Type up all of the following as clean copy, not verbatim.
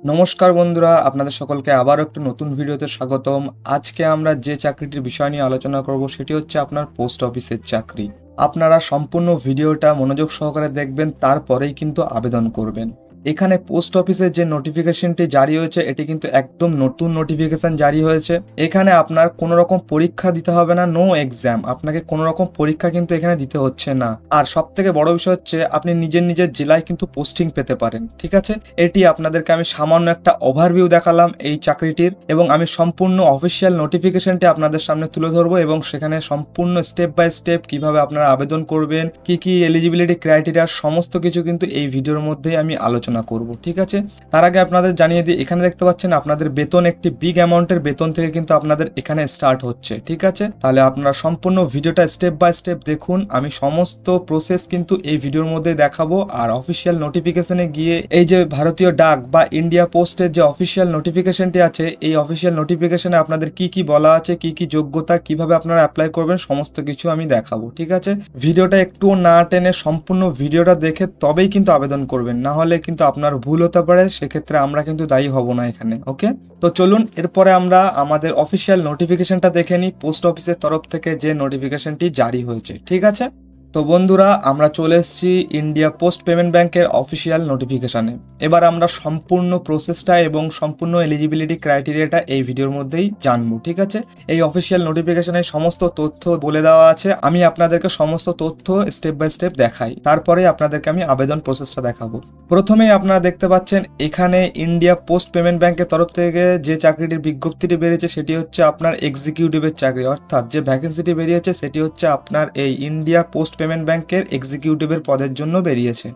নমস্কার বন্ধুরা, আপনাদের সকলকে আবারও একটি নতুন ভিডিওতে স্বাগতম। আজকে আমরা যে চাকরিটির বিষয় নিয়ে আলোচনা করব সেটি হচ্ছে আপনার পোস্ট অফিসের চাকরি। আপনারা সম্পূর্ণ ভিডিওটা মনোযোগ সহকারে দেখবেন, তারপরেই কিন্তু আবেদন করবেন। এখানে পোস্ট অফিসের যে নোটিফিকেশনটি জারি হয়েছে এটি কিন্তু একদম নতুন নোটিফিকেশন জারি হয়েছে। এখানে আপনার কোনো রকম পরীক্ষা দিতে হবে না, নো এক্সাম। আপনাকে কোনো রকম পরীক্ষা কিন্তু এখানে দিতে হচ্ছে না। আর সব থেকে বড় বিষয় হচ্ছে আপনি নিজের নিজের জেলায় কিন্তু পোস্টিং পেতে পারেন। ঠিক আছে, এটি আপনাদেরকে আমি সামান্য একটা ওভারভিউ দেখালাম এই চাকরিটির, এবং আমি সম্পূর্ণ অফিসিয়াল নোটিফিকেশনটি আপনাদের সামনে তুলে ধরবো এবং সেখানে সম্পূর্ণ স্টেপ বাই স্টেপ কিভাবে আপনারা আবেদন করবেন, কি কি এলিজিবিলিটি ক্রাইটেরিয়া, সমস্ত কিছু কিন্তু এই ভিডিওর মধ্যেই আমি আলোচনা করব। ঠিক আছে, তার আগে আপনাদের জানিয়ে দিই, এখানে দেখতে পাচ্ছেন আপনাদের বেতন একটি বিগ অ্যামাউন্টের বেতন থেকে কিন্তু আপনাদের এখানে স্টার্ট হচ্ছে। ঠিক আছে, তাহলে আপনারা সম্পূর্ণ ভিডিওটা স্টেপ বাই স্টেপ দেখুন। আমি সমস্ত প্রসেস কিন্তু এই ভিডিওর মধ্যে দেখাবো। আর অফিসিয়াল নোটিফিকেশনে গিয়ে এই যে ভারতীয় ডাক বা ইন্ডিয়া পোস্টের যে অফিসিয়াল নোটিফিকেশনটি আছে, এই অফিসিয়াল নোটিফিকেশনে আপনাদের কি কি বলা আছে, কি কি যোগ্যতা, কিভাবে আপনারা অ্যাপ্লাই করবেন, সমস্ত কিছু আমি দেখাবো। ঠিক আছে, ভিডিওটা একটু না টেনে সম্পূর্ণ ভিডিওটা দেখে তবেই কিন্তু আবেদন করবেন, না হলে কিন্তু আপনার ভুল হতে পারে, সেক্ষেত্রে আমরা কিন্তু দায়ী হব না এখানে। ওকে, তো চলুন এরপরে আমরা আমাদের অফিসিয়াল নোটিফিকেশনটা দেখে নিই, পোস্ট অফিসের তরফ থেকে যে নোটিফিকেশনটি জারি হয়েছে। ঠিক আছে, তো বন্ধুরা আমরা চলে এসেছি ইন্ডিয়া পোস্ট পেমেন্ট ব্যাংকের অফিসিয়াল নোটিফিকেশানে। এবার আমরা সম্পূর্ণ প্রসেসটা এবং সম্পূর্ণ এলিজিবিলিটি ক্রাইটেরিয়াটা এই ভিডিওর মধ্যেই জানবো। ঠিক আছে, এই অফিসিয়াল নোটিফিকেশানে সমস্ত তথ্য বলে দেওয়া আছে। আমি আপনাদেরকে সমস্ত তথ্য স্টেপ বাই স্টেপ দেখাই, তারপরে আপনাদেরকে আমি আবেদন প্রসেসটা দেখাবো। প্রথমেই আপনারা দেখতে পাচ্ছেন এখানে ইন্ডিয়া পোস্ট পেমেন্ট ব্যাংকের তরফ থেকে যে চাকরিটির বিজ্ঞপ্তিটি বেরিয়েছে সেটি হচ্ছে আপনার এক্সিকিউটিভের চাকরি, অর্থাৎ যে ভ্যাকেন্সিটি বেরিয়েছে সেটি হচ্ছে আপনার এই ইন্ডিয়া পোস্ট পেমেন্ট ব্যাংকের এক্সিকিউটিভের পদের জন্য বেরিয়েছে।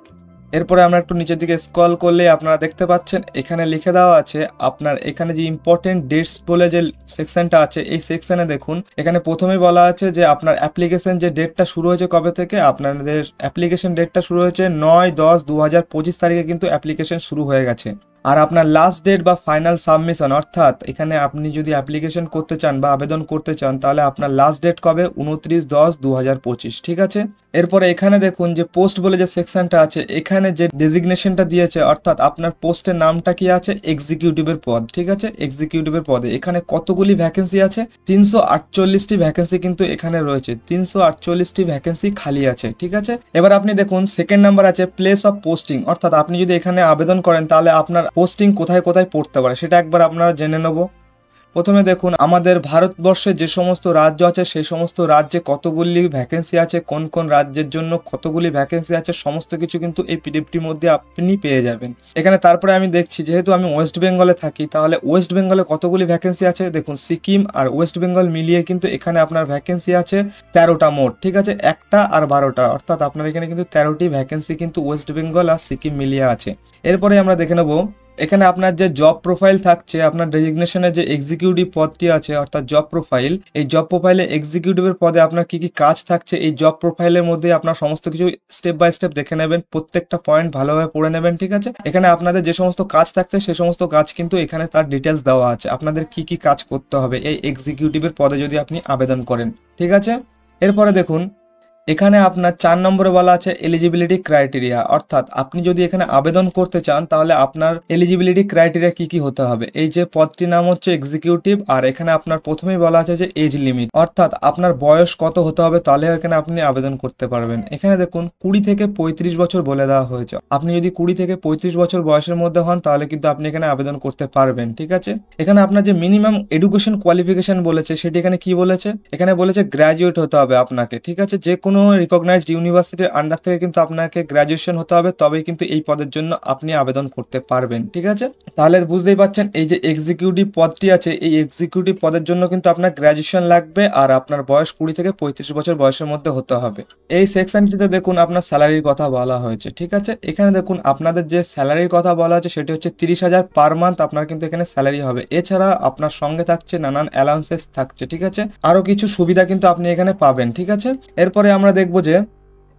এরপরে আমরা একটু নিচের দিকে স্ক্রল করলে আপনারা দেখতে পাচ্ছেন এখানে লিখে দেওয়া আছে আপনার এখানে যে ইম্পর্টেন্ট ডেটস বলে যে সেকশনটা আছে, এই সেকশনে দেখুন এখানে প্রথমেই বলা আছে যে আপনার অ্যাপ্লিকেশন যে ডেটটা শুরু হয়েছে কবে থেকে, আপনাদের অ্যাপ্লিকেশন ডেটটা শুরু হয়েছে 9/10/2025 তারিখে কিন্তু অ্যাপ্লিকেশন শুরু হয়ে গেছে। আর আপনার লাস্ট ডেট বা ফাইনাল সাবমিশন, অর্থাৎ এখানে আপনি যদি অ্যাপ্লিকেশন করতে চান বা আবেদন করতে চান তাহলে আপনার লাস্ট ডেট কবে, 29/10/2025। ঠিক আছে, এরপরে এখানে দেখুন যে পোস্ট বলে যে সেকশনটা আছে, এখানে যে ডেজিগনেশনটা দিয়েছে, অর্থাৎ আপনার পোস্টের নামটা কি আছে, এক্সিকিউটিভের পদ। ঠিক আছে, এক্সিকিউটিভের পদে এখানে কতগুলি ভ্যাকেন্সি আছে, 348টি ভ্যাকেন্সি কিন্তু এখানে রয়েছে, 348টি ভ্যাকেন্সি খালি আছে। ঠিক আছে, এবার আপনি দেখুন সেকেন্ড নাম্বার আছে প্লেস অফ পোস্টিং, অর্থাৎ আপনি যদি এখানে আবেদন করেন তাহলে আপনার পোস্টিং কোথায় কোথায় পড়তে পারে সেটা একবার আপনারা জেনে নেব। প্রথমে দেখুন আমাদের ভারতবর্ষে যে সমস্ত রাজ্য আছে সেই সমস্ত রাজ্যে কতগুলি ভ্যাকেন্সি আছে, কোন কোন রাজ্যের জন্য কতগুলি ভ্যাকেন্সি আছে, সমস্ত কিছু কিন্তু এই পিডিএফটির মধ্যে আপনি পেয়ে যাবেন এখানে। তারপরে আমি দেখছি যেহেতু আমি ওয়েস্ট বেঙ্গলে থাকি, তাহলে ওয়েস্ট বেঙ্গলে কতগুলি ভ্যাকেন্সি আছে দেখুন, সিকিম আর ওয়েস্ট বেঙ্গল মিলিয়ে কিন্তু এখানে আপনার ভ্যাকেন্সি আছে 13টা মোট। ঠিক আছে, 1টা আর 12টা, অর্থাৎ আপনার এখানে কিন্তু 13টি ভ্যাকেন্সি কিন্তু ওয়েস্ট বেঙ্গল আর সিকিম মিলিয়ে আছে। এরপরে আমরা দেখে নেব এখানে আপনার যে জব প্রোফাইল থাকছে, আপনার ডেজিগনেশনের যে এক্সিকিউটিভ পদটি আছে অর্থাৎ জব প্রোফাইল, এই জব প্রোফাইলে এক্সিকিউটিভের পদে আপনার কি কি কাজ থাকছে এই জব প্রোফাইলের মধ্যে আপনার সমস্ত কিছু স্টেপ বাই স্টেপ দেখে নেবেন, প্রত্যেকটা পয়েন্ট ভালোভাবে পড়ে নেবেন। ঠিক আছে, এখানে আপনাদের যে সমস্ত কাজ থাকছে সেই সমস্ত কাজ কিন্তু এখানে তার ডিটেলস দেওয়া আছে, আপনাদের কি কি কাজ করতে হবে এই এক্সিকিউটিভের পদে যদি আপনি আবেদন করেন। ঠিক আছে, এরপরে দেখুন এখানে আপনার 4 নম্বরে বলা আছে এলিজিবিলিটি ক্রাইটেরিয়া, অর্থাৎ আপনি যদি এখানে আবেদন করতে চান তাহলে আপনার এলিজিবিলিটি ক্রাইটেরিয়া কি কি হতে হবে। এই যে পদটির নাম হচ্ছে এক্সিকিউটিভ, আর এখানে আপনার প্রথমেই বলা আছে যে এজ লিমিট, অর্থাৎ আপনার বয়স কত হতে হবে তাহলে এখানে আপনি আবেদন করতে পারবেন। এখানে দেখুন 20 থেকে 35 বছর বলে দেওয়া হয়েছে, আপনি যদি 20 থেকে 35 বছর বয়সের মধ্যে হন তাহলে কিন্তু আপনি এখানে আবেদন করতে পারবেন। ঠিক আছে, এখানে আপনার যে মিনিমাম এডুকেশন কোয়ালিফিকেশন বলেছে সেটি এখানে কি বলেছে, এখানে বলেছে গ্র্যাজুয়েট হতে হবে আপনাকে। ঠিক আছে, যে কোনো রিকগনাইজড ইউনিভার্সিটির আন্ডার থেকে কিন্তু আপনাকে গ্র্যাজুয়েশন হতে হবে, তবেই কিন্তু এই পদের জন্য আপনি আবেদন করতে পারবেন। ঠিক আছে, তাহলে বুঝতেই পারছেন এই যে এক্সিকিউটিভ পদটি আছে, এই এক্সিকিউটিভ পদের জন্য কিন্তু আপনার গ্র্যাজুয়েশন লাগবে আর আপনার বয়স 20 থেকে 35 বছর বয়সের মধ্যে হতে হবে। এই সেকশনটিতে দেখুন আপনার স্যালারির কথা বলা হয়েছে। ঠিক আছে, এখানে দেখুন আপনাদের যে স্যালারির কথা বলা হয়েছে সেটি হচ্ছে 30,000 পার মান্থ আপনার কিন্তু এখানে স্যালারি হবে। এছাড়া আপনার সঙ্গে থাকছে নানান অ্যালাউন্সেস থাকছে। ঠিক আছে, আরো কিছু সুবিধা কিন্তু আপনি এখানে পাবেন। ঠিক আছে, এরপরে আমরা দেখবো যে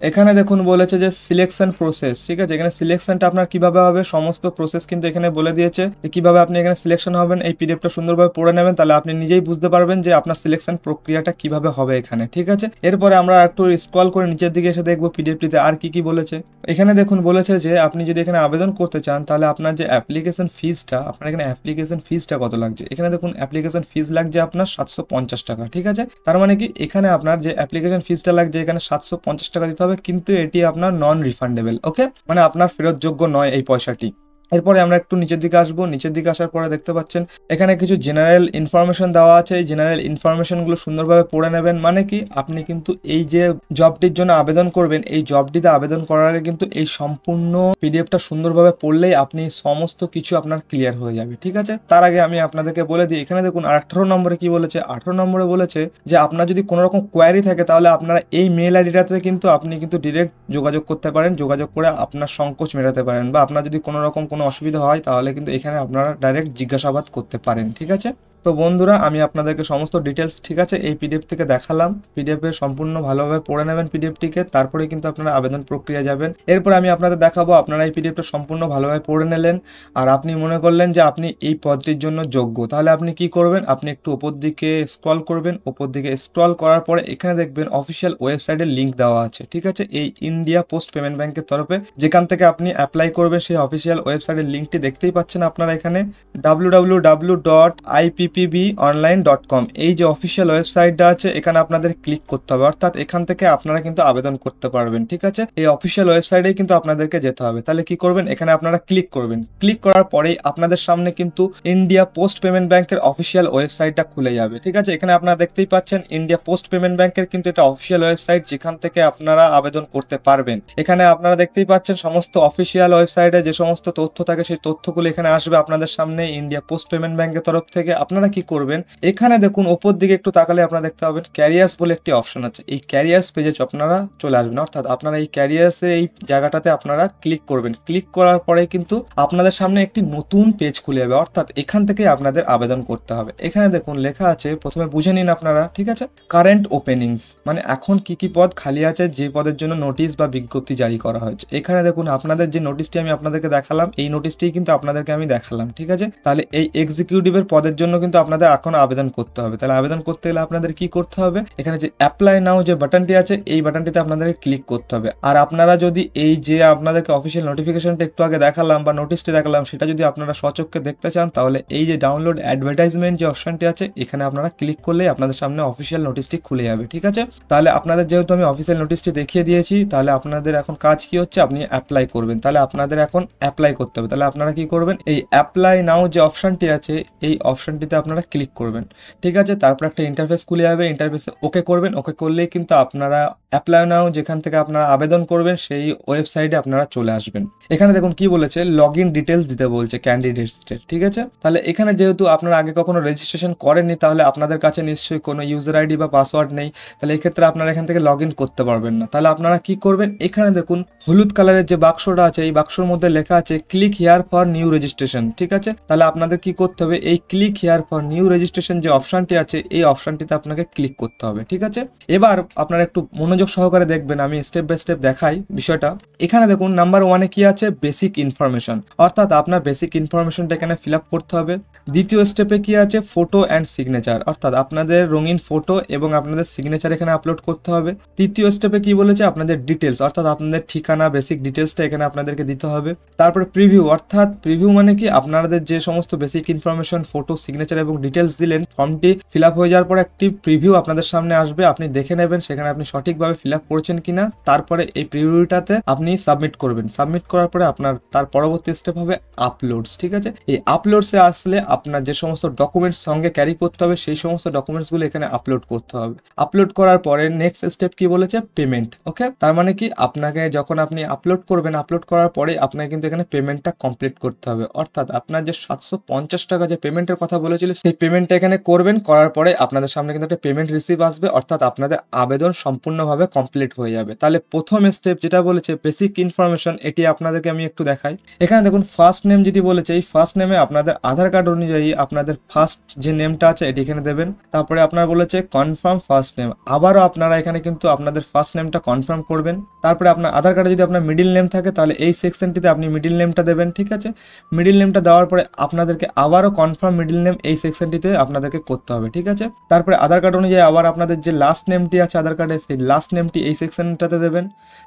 এখানে দেখুন বলেছে যে সিলেকশন প্রসেস, ঠিক আছে। এখানে সিলেকশনটা আপনার কিভাবে হবে সমস্ত প্রসেস কিন্তু এখানে বলে দিয়েছে যে কিভাবে আপনি এখানে সিলেকশন হবেন। এই পিডিএফটা সুন্দরভাবে পড়ে নেবেন, তাহলে আপনি নিজেই বুঝতে পারবেন যে আপনার সিলেকশন প্রক্রিয়াটা কিভাবে হবে এখানে, ঠিক আছে। এরপরে আমরা একটু স্ক্রল করে নিচের দিকে এসে দেখবো পিডিএফটিতে আর কি কি বলেছে। এখানে দেখুন বলেছে যে আপনি যদি এখানে আবেদন করতে চান তাহলে আপনার যে অ্যাপ্লিকেশন ফিজটা, আপনার এখানে অ্যাপ্লিকেশন ফিজটা কত লাগছে। এখানে দেখুন অ্যাপ্লিকেশন ফিজ লাগছে আপনার 750 টাকা, ঠিক আছে। তার মানে কি এখানে আপনার যে অ্যাপ্লিকেশন ফিজটা লাগছে এখানে 750 টাকা দিতে হবে, কিন্তু এটি আপনার নন রিফান্ডেবল, ওকে, মানে আপনার ফেরতযোগ্য নয় এই পয়সাটি। এরপরে আমরা একটু নিচের দিকে আসবো, নিচের দিকে আসার পরে দেখতে পাচ্ছেন এখানে কিছু জেনারেল ইনফরমেশন দেওয়া আছে। এই জেনারেল ইনফরমেশনগুলো সুন্দরভাবে পড়ে নেবেন, মানে কি আপনি কিন্তু এই যে জবটির জন্য আবেদন করবেন, এই জবটিতে আবেদন করার আগে কিন্তু এই সম্পূর্ণ পিডিএফটা সুন্দরভাবে পড়লেই আপনি সমস্ত কিছু আপনার ক্লিয়ার হয়ে যাবে, ঠিক আছে। তার আগে আমি আপনাদেরকে বলে দিই, এখানে দেখুন 18 নম্বরে কি বলেছে। 18 নম্বরে বলেছে যে আপনার যদি কোনো রকম কোয়ারি থাকে তাহলে আপনারা এই মেল আইডিটাতে কিন্তু আপনি কিন্তু ডিরেক্ট যোগাযোগ করতে পারেন, যোগাযোগ করে আপনার সংকোচ মেটাতে পারেন, বা আপনার যদি কোনো রকম কোনো অসুবিধা হয় তাহলে কিন্তু এখানে আপনারা ডাইরেক্ট জিজ্ঞাসাবাদ করতে পারেন, ঠিক আছে। তো বন্ধুরা আমি আপনাদেরকে সমস্ত ডিটেলস, ঠিক আছে, এই পিডিএফ থেকে দেখালাম। পিডিএফ এর সম্পূর্ণ ভালোভাবে পড়ে নেবেন পিডিএফটিকে, তারপরে কিন্তু আপনারা আবেদন প্রক্রিয়া যাবেন। এরপর আমি আপনাদের দেখাবো, আপনারা এই পিডিএফটা সম্পূর্ণ ভালোভাবে পড়ে নিলেন আর আপনি মনে করলেন যে আপনি এই পদটির জন্য যোগ্য, তাহলে আপনি কি করবেন, আপনি একটু উপর দিকে স্ক্রল করবেন। উপর দিকে স্ক্রল করার পরে এখানে দেখবেন অফিসিয়াল ওয়েবসাইটের লিঙ্ক দেওয়া আছে, ঠিক আছে, এই ইন্ডিয়া পোস্ট পেমেন্ট ব্যাংকের তরফে, যেখান থেকে আপনি অ্যাপ্লাই করবেন সেই অফিসিয়াল ওয়েবসাইটের লিঙ্কটি দেখতেই পাচ্ছেন আপনারা এখানে www.ippbonline.com, এই যে অফিসিয়াল ওয়েবসাইটটা আছে এখানে আপনাদের ক্লিক করতে হবে, অর্থাৎ এখান থেকে আপনারা কিন্তু আবেদন করতে পারবেন, ঠিক আছে। এই অফিসিয়াল ওয়েবসাইটেই কিন্তু আপনাদেরকে যেতে হবে। তাহলে কি করবেন, এখানে আপনারা ক্লিক করবেন। ক্লিক করার পরেই আপনাদের সামনে কিন্তু ইন্ডিয়া পোস্ট পেমেন্ট ব্যাংকের অফিসিয়াল ওয়েবসাইটটা খুলে যাবে, ঠিক আছে। এখানে আপনারা দেখতেই পাচ্ছেন ইন্ডিয়া পোস্ট পেমেন্ট ব্যাংকের কিন্তু এটা অফিসিয়াল ওয়েবসাইট, যেখান থেকে আপনারা আবেদন করতে পারবেন। এখানে আপনারা দেখতেই পাচ্ছেন সমস্ত অফিসিয়াল ওয়েবসাইটে যে সমস্ত তথ্য থাকে সেই তথ্যগুলো এখানে আসবে আপনাদের সামনে ইন্ডিয়া পোস্ট পেমেন্ট ব্যাংকের তরফ থেকে। আপনারা কি করবেন, এখানে দেখুন ওপর দিকে একটু তাকালে আপনারা দেখতে পাবেন ক্যারিয়ার্স বলে একটি অপশন আছে। এই ক্যারিয়ার্স পেজে আপনারা চলে আসবেন, অর্থাৎ আপনারা এই ক্যারিয়ার্সের এই জায়গাটাতে আপনারা ক্লিক করবেন। ক্লিক করার পরে কিন্তু আপনাদের সামনে একটি নতুন পেজ খুলে যাবে, অর্থাৎ এখান থেকে আপনাদের আবেদন করতে হবে। এখানে দেখুন লেখা আছে, প্রথমে বুঝে নিন আপনারা, ঠিক আছে। কারেন্ট ওপেনিংস মানে এখন কি কি পদ খালি আছে, যে পদের জন্য নোটিশ বা বিজ্ঞপ্তি জারি করা হয়েছে। এখানে দেখুন আপনাদের যে নোটিশটি আমি আপনাদেরকে দেখালাম, এই নোটিশটি কিন্তু আপনাদেরকে আমি দেখালাম, ঠিক আছে। তাহলে এই এক্সিকিউটিভের পদের জন্য কিন্তু আপনাদের এখন আবেদন করতে হবে। তাহলে আবেদন করতে গেলে আপনাদের কি করতে হবে, এখানে যে অ্যাপ্লাই নাও যে বাটনটি আছে এই বাটনটিতে আপনাদেরকে ক্লিক করতে হবে। আর আপনারা যদি এই যে আপনাদেরকে অফিসিয়াল নোটিফিকেশনটা একটু আগে দেখালাম বা নোটিশটি দেখালাম সেটা যদি আপনারা সচক্ষে দেখতে চান, তাহলে এই যে ডাউনলোড অ্যাডভার্টাইজমেন্ট যে অপশনটি আছে এখানে আপনারা ক্লিক করলেই আপনাদের সামনে অফিসিয়াল নোটিশটি খুলে যাবে, ঠিক আছে। তাহলে আপনাদের যেহেতু আমি অফিসিয়াল নোটিশটি দেখিয়ে দিয়েছি, তাহলে আপনাদের এখন কাজ কি হচ্ছে, আপনি অ্যাপ্লাই করবেন। তাহলে আপনাদের এখন অ্যাপ্লাই করতে হবে। তাহলে আপনারা কি করবেন, এই অ্যাপ্লাই নাও যে অপশনটি আছে এই অপশনটিতে আপনারা ক্লিক করবেন, ঠিক আছে। তারপর একটা ইন্টারফেস খুলে যাবে, ইন্টারফেসে ওকে করবেন। ওকে করলেই কিন্তু আপনারা অ্যাপ্লাই নাও যেখান থেকে আপনারা আবেদন করবেন সেই ওয়েবসাইটে আপনারা চলে আসবেন। এখানে দেখুন কি বলেছে, লগ ইন ডিটেলস দিতে বলছে ক্যান্ডিডেটসদের, ঠিক আছে। তাহলে এখানে যেহেতু আপনারা আগে কখনো রেজিস্ট্রেশন করেননি তাহলে আপনাদের কাছে নিশ্চয়ই কোনো ইউজার আইডি বা পাসওয়ার্ড নেই, তাহলে এই ক্ষেত্রে আপনারা এখান থেকে লগ ইন করতে পারবেন না। তাহলে আপনারা কি করবেন, এখানে দেখুন হলুদ কালারের যে বাক্সটা আছে এই বাক্সর মধ্যে লেখা আছে click here for new registration, ঠিক আছে। তাহলে আপনাদের কি করতে হবে, এই click here for new registration যে অপশনটি আছে এই অপশনটিতে আপনাকে ক্লিক করতে হবে, ঠিক আছে। এবার আপনারা একটু মনোযোগ সহকারে দেখবেন, আমি স্টেপ বাই স্টেপ দেখাই বিষয়টা। এখানে দেখুন নাম্বার 1-এ কি আছে, বেসিক ইনফরমেশন, অর্থাৎ আপনার বেসিক ইনফরমেশনটা এখানে ফিল আপ করতে হবে। দ্বিতীয় স্টেপে কি আছে, ফটো অ্যান্ড সিগনেচার, অর্থাৎ আপনাদের রঙিন ফটো এবং আপনাদের সিগনেচার এখানে আপলোড করতে হবে। তৃতীয় স্টেপে কি বলেছে, আপনাদের ডিটেলস, অর্থাৎ আপনাদের ঠিকানা, বেসিক ডিটেলসটা এখানে আপনাদেরকে দিতে হবে। তারপরে প্রিভিউ, অর্থাৎ প্রিভিউ মানে কি আপনাদের যে সমস্ত বেসিক ইনফরমেশন, ফটো, সিগনেচার এবং ডিটেলস দিলেন, ফর্মটি ফিল আপ হয়ে যাওয়ার পর একটি প্রিভিউ আপনাদের সামনে আসবে, আপনি দেখে নেবেন সেখানে আপনি সঠিকভাবে ফিল আপ করেছেন কিনা। তারপরে এই প্রিভিউটাতে আপনি সাবমিট করবেন। সাবমিট করার পরে আপনার তার পরবর্তী স্টেপ হবে আপলোডস, ঠিক আছে। এই আপলোডসে আসলে আপনার যে সমস্ত ডকুমেন্টস সঙ্গে ক্যারি করতে হবে সেই সমস্ত ডকুমেন্টসগুলো এখানে আপলোড করতে হবে। আপলোড করার পরে নেক্সট স্টেপ কি বলেছে, পেমেন্ট, ওকে। তার মানে কি আপনাকে যখন আপনি আপলোড করবেন, আপলোড করার পরে আপনাকে কিন্তু এখানে পেমেন্টটা কমপ্লিট করতে হবে, অর্থাৎ আপনার যে 750 টাকা যে পেমেন্টের কথা বলেছিল দিয়েছিল সেই পেমেন্টটা এখানে করবেন। করার পরে আপনাদের সামনে কিন্তু একটা পেমেন্ট রিসিভ আসবে, অর্থাৎ আপনাদের আবেদন সম্পূর্ণভাবে কমপ্লিট হয়ে যাবে। তাহলে প্রথম স্টেপ যেটা বলেছে বেসিক ইনফরমেশন, এটি আপনাদেরকে আমি একটু দেখাই। এখানে দেখুন ফার্স্ট নেম যেটি বলেছে, এই ফার্স্ট নেমে আপনাদের আধার কার্ড অনুযায়ী আপনাদের ফার্স্ট যে নেমটা আছে এটি এখানে দেবেন। তারপরে আপনার বলেছে কনফার্ম ফার্স্ট নেম, আবারও আপনারা এখানে কিন্তু আপনাদের ফার্স্ট নেমটা কনফার্ম করবেন। তারপরে আপনার আধার কার্ডে যদি আপনার মিডিল নেম থাকে তাহলে এই সেকশনটিতে আপনি মিডিল নেমটা দেবেন, ঠিক আছে। মিডিল নেমটা দেওয়ার পরে আপনাদেরকে আবারও কনফার্ম মিডিল নেম এই সেকশনটিতে আপনাদেরকে করতে হবে, ঠিক আছে। তারপরে আধার কার্ড অনুযায়ী আবার আপনাদের যে লাস্ট নেমটি আছে আধার কার্ডে, সেই লাস্ট নেমটি এই সেকশনটাতে দেবেন।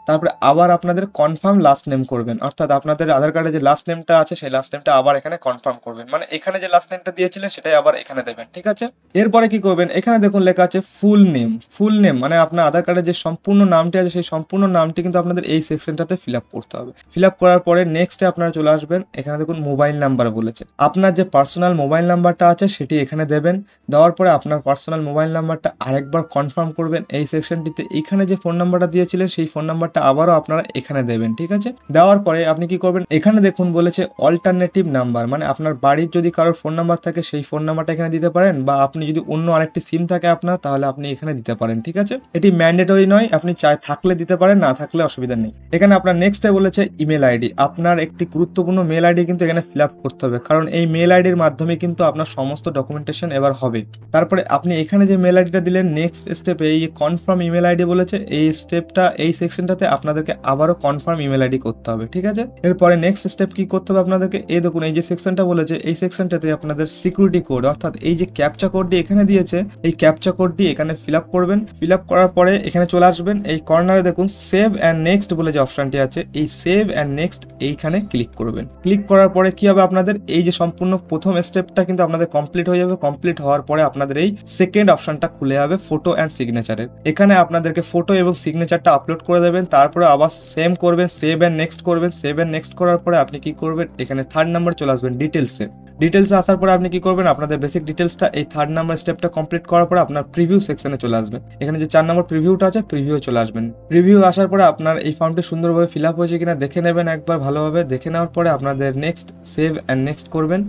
তারপরে আবার আপনাদের কনফার্ম লাস্ট নেম করবেন, অর্থাৎ আপনাদের আধার কার্ডে যে লাস্ট নেমটা আছে সেই লাস্ট নেমটা আবার এখানে কনফার্ম করবেন, মানে এখানে যে লাস্ট নেমটা দিয়েছিলেন সেটাই আবার এখানে দেবেন, ঠিক আছে। এরপরে কি করবেন, এখানে দেখুন লেখা আছে ফুল নেম। ফুল নেম মানে আপনার আধার কার্ডে যে সম্পূর্ণ নামটি আছে সেই সম্পূর্ণ নামটি কিন্তু আপনাদের এই সেকশনটাতে ফিল আপ করতে হবে। ফিল আপ করার পরে নেক্সটে আপনারা চলে আসবেন, এখানে দেখুন মোবাইল নাম্বার বলেছে। আপনার যে পার্সোনাল মোবাইল নাম্বারটা আছে সেটি এখানে দেবেন। দেওয়ার পরে আপনার পার্সোনাল মোবাইল নাম্বারটা আরেকবার কনফার্ম করবেন এই সেকশনটিতে। এইখানে যে ফোন নাম্বারটা দিয়েছিলেন সেই ফোন নাম্বারটা আবারও আপনারা এখানে দেবেন, ঠিক আছে। দেওয়ার পরে আপনি কি করবেন, এখানে দেখুন বলেছে অল্টারনেটিভ নাম্বার, মানে আপনার বাড়ির যদি কারোর ফোন নাম্বার থাকে সেই ফোন নাম্বারটা এখানে দিতে পারেন, বা আপনি যদি অন্য আরেকটি সিম থাকে আপনার তাহলে আপনি এখানে দিতে পারেন, ঠিক আছে। এটি ম্যান্ডেটরি নয়, আপনি চাই থাকলে দিতে পারেন, না থাকলে অসুবিধা নেই। এখানে আপনার নেক্সটে বলেছে ইমেল আইডি। আপনার একটি গুরুত্বপূর্ণ মেল আইডি কিন্তু এখানে ফিল আপ করতে হবে, কারণ এই মেল আইডির মাধ্যমে কিন্তু আপনার সমস্ত ডকুমেন্টেশন এবার হবে। তারপরে আপনি এখানে যে মেল আইডিটা দিলেন নেক্সট স্টেপে এই কনফার্ম ইমেল আইডি বলেছে, এই স্টেপটা এই সেকশনটাতে আপনাদেরকে আবারও কনফার্ম ইমেল আইডি করতে হবে, ঠিক আছে। এরপরে নেক্সট স্টেপ কি করতে হবে আপনাদেরকে, এই দেখুন এই যে সেকশনটা বলেছে এই সেকশনটাতে আপনাদের সিকিউরিটি কোড, অর্থাৎ এই যে ক্যাপচা কোডটি এখানে দিয়েছে এই ক্যাপচা কোডটি এখানে ফিল আপ করবেন। ফিল আপ করার পরে এখানে চলে আসবেন, এই কর্নারে দেখুন সেভ অ্যান্ড নেক্সট বলে যে অপশনটি আছে এই সেভ অ্যান্ড নেক্সট এইখানে ক্লিক করবেন। ক্লিক করার পরে কি হবে, আপনাদের এই যে সম্পূর্ণ প্রথম স্টেপটা কিন্তু আপনাদের কমপ্লিট হয়ে যাবে। কমপ্লিট হওয়ার পরে আপনাদের এই সেকেন্ড অপশনটা খুলে যাবে ফটো অ্যান্ড সিগনেচারের। এখানে আপনাদেরকে ফটো এবং সিগনেচারটা আপলোড করে দেবেন, তারপরে আবার সেম করবেন, সেভ অ্যান্ড নেক্সট করবেন। সেভ অ্যান্ড নেক্সট করার পরে আপনি কি করবেন, এখানে থার্ড নাম্বার চলে আসবেন ডিটেলসে। ডিটেলসে আসার পরে আপনি কি করবেন, আপনাদের বেসিক ডিটেলসটা এই থার্ড নাম্বার স্টেপটা কমপ্লিট করার পরে আপনার প্রিভিউ সেকশনে চলে আসবেন। এখানে যে 4 নম্বর প্রিভিউটা আছে প্রিভিউ চলে আসবেন। প্রিভিউ আসার পরে আপনার এই ফর্মটি সুন্দরভাবে ফিল আপ হয়েছে কিনা দেখে নেবেন একবার ভালোভাবে। দেখে নেওয়ার পরে আপনাদের নেক্সট সেভ অ্যান্ড নেক্সট করবেন।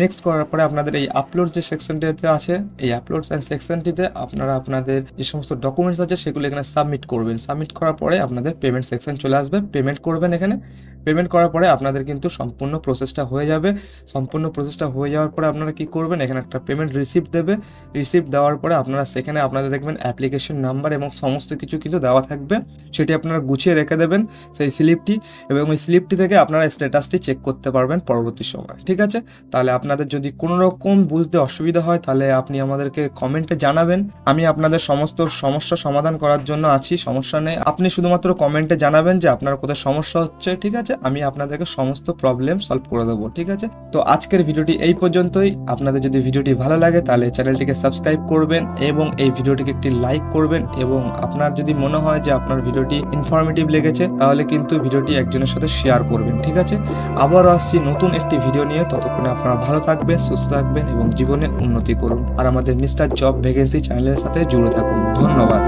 নেক্সট করার পরে আপনাদের এই আপলোড যে সেকশনটিতে আছে এই আপলোডস অ্যান্ড সেকশনটিতে আপনারা আপনাদের যে সমস্ত ডকুমেন্টস আছে সেগুলো এখানে সাবমিট করবেন। সাবমিট করার পরে আপনাদের পেমেন্ট সেকশন চলে আসবে, পেমেন্ট করবেন। এখানে পেমেন্ট করার পরে আপনাদের কিন্তু সম্পূর্ণ প্রসেসটা হয়ে যাবে। সম্পূর্ণ প্রসেসটা হয়ে যাওয়ার পরে আপনারা কি করবেন, এখানে একটা পেমেন্ট রিসিপ্ট দেবে। রিসিপ্ট দেওয়ার পরে আপনারা সেখানে আপনাদের দেখবেন অ্যাপ্লিকেশন নাম্বার এবং সমস্ত কিছু কিন্তু দেওয়া থাকবে, সেটি আপনারা গুছিয়ে রেখে দেবেন সেই স্লিপটি, এবং ওই স্লিপটি থেকে আপনারা স্ট্যাটাসটি চেক করতে পারবেন পরবর্তী সময়, ঠিক আছে। তাহলে আপনাদের যদি কোনো রকম বুঝতে অসুবিধা হয় তাহলে আপনি আমাদেরকে কমেন্টে জানাবেন। আমি আপনাদের সমস্ত সমস্যা সমাধান করার জন্য আছি, সমস্যা নেই। আপনি শুধুমাত্র কমেন্টে জানাবেন যে আপনার কোথায় সমস্যা হচ্ছে, ঠিক আছে। আমি আপনাদেরকে সমস্ত প্রবলেম সলভ করে দেবো, ঠিক আছে। তো আজকের ভিডিওটি এই পর্যন্তই। আপনাদের যদি ভিডিওটি ভালো লাগে তাহলে চ্যানেলটিকে সাবস্ক্রাইব করবেন এবং এই ভিডিওটিকে একটি লাইক করবেন, এবং আপনার যদি মনে হয় যে আপনার ভিডিওটি ইনফরমেটিভ লেগেছে তাহলে কিন্তু ভিডিওটি একজনের সাথে শেয়ার করবেন, ঠিক আছে। আবারও আসছি নতুন একটি ভিডিও নিয়ে, ততক্ষণে আপনারা ভালো থাকবেন, সুস্থ থাকবেন এবং জীবনে উন্নতি করুন। আর আমাদের মিস্টার জব ভ্যাকেন্সি চ্যানেলের সাথে জুড়ে থাকুন। ধন্যবাদ।